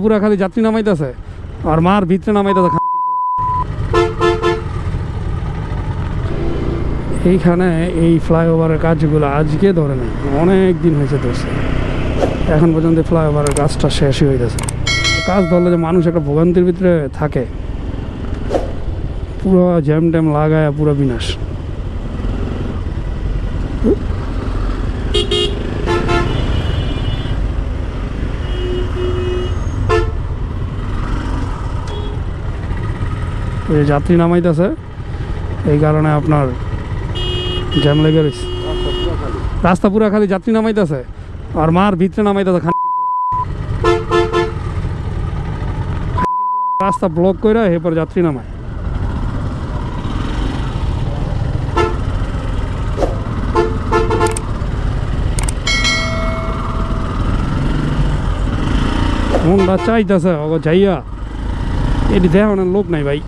পুরা খালি যাত্রী নামাইতেছে আর মার ভিতরে নামাইতেছে। এইখানে এই ফ্লাইওভারের কাজগুলো আজকে ধরে নেই, অনেক দিন হয়েছে ধরছে, এখন পর্যন্ত ফ্লাইওভারের কাজটা শেষই হইতেছে। কাজ ধরলে যে মানুষ একটা ভোগান্তির ভিতরে থাকে, পুরো জ্যাম ট্যাম লাগায় পুরো বিনাশ। ওই যাত্রী নামাইতেছে, এই কারণে আপনার জ্যাম লেগে রয়েছে। রাস্তা পুরা খালি যাত্রী নামাইতেছে আর মার ভিতরে নামাইতেছে। রাস্তা ব্লক করে এরপর যাত্রী নামায়। মনটা চাইতেছে যাইয়া, এটি দেখানোর লোক নাই ভাই।